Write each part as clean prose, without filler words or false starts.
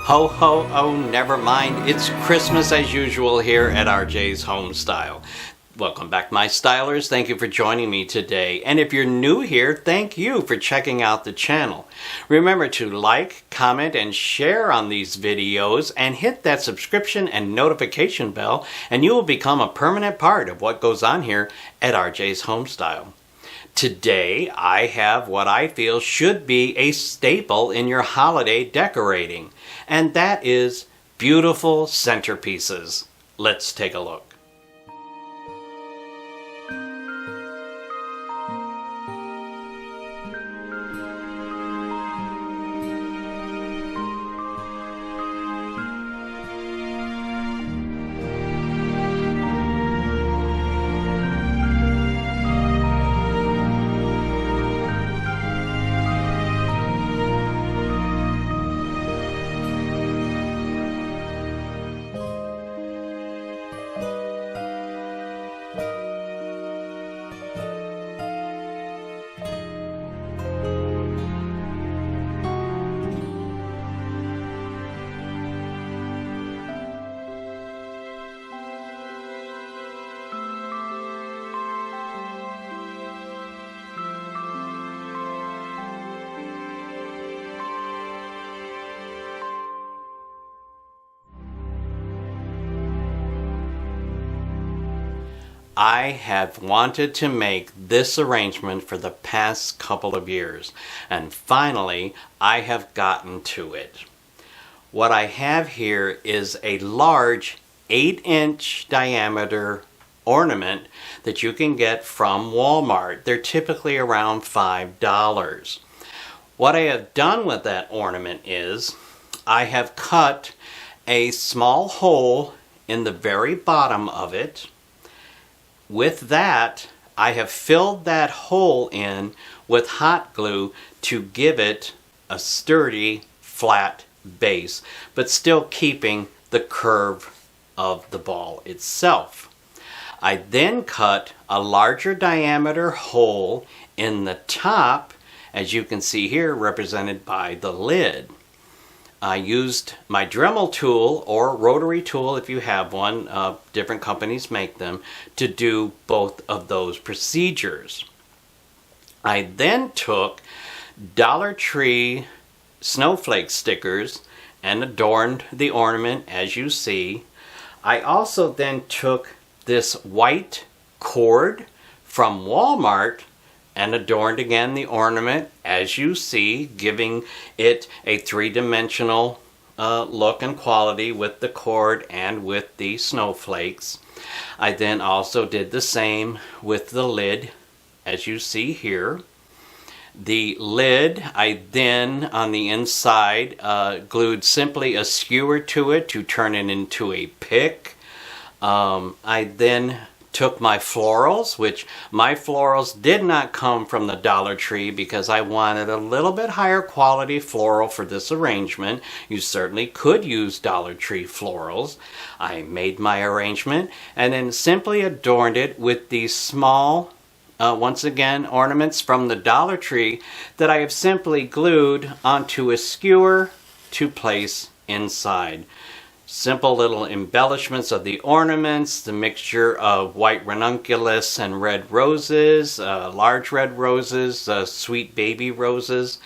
Ho ho oh, never mind. It's Christmas as usual here at RJ's HomeStyle. Welcome back, my stylers. Thank you for joining me today. And if you're new here, thank you for checking out the channel. Remember to like, comment, and share on these videos and hit that subscription and notification bell, and you will become a permanent part of what goes on here at RJ's HomeStyle. Today, I have what I feel should be a staple in your holiday decorating, and that is beautiful centerpieces. Let's take a look. I have wanted to make this arrangement for the past couple of years, and finally I have gotten to it. What I have here is a large 8-inch diameter ornament that you can get from Walmart. They're typically around $5. What I have done with that ornament is I have cut a small hole in the very bottom of it. With that, I have filled that hole in with hot glue to give it a sturdy, flat base, but still keeping the curve of the ball itself. I then cut a larger diameter hole in the top, as you can see here, represented by the lid. I used my Dremel tool or rotary tool if you have one, different companies make them, to do both of those procedures. I then took Dollar Tree snowflake stickers and adorned the ornament as you see. I also then took this white cord from Walmart and adorned again the ornament as you see, giving it a three-dimensional look and quality with the cord and with the snowflakes. I then also did the same with the lid as you see here. The lid I then on the inside glued simply a skewer to it to turn it into a pick. I then took my florals, which my florals did not come from the Dollar Tree because I wanted a little bit higher quality floral for this arrangement. You certainly could use Dollar Tree florals. I made my arrangement and then simply adorned it with these small, once again, ornaments from the Dollar Tree that I have simply glued onto a skewer to place inside. Simple little embellishments of the ornaments, the mixture of white ranunculus and red roses, large red roses, sweet baby roses,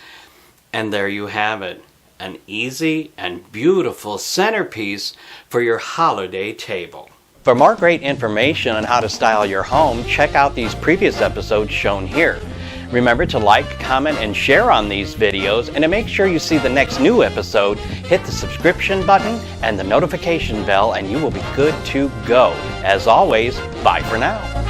and there you have it. An easy and beautiful centerpiece for your holiday table. For more great information on how to style your home, check out these previous episodes shown here. Remember to like, comment, and share on these videos, and to make sure you see the next new episode, hit the subscription button and the notification bell, and you will be good to go. As always, bye for now.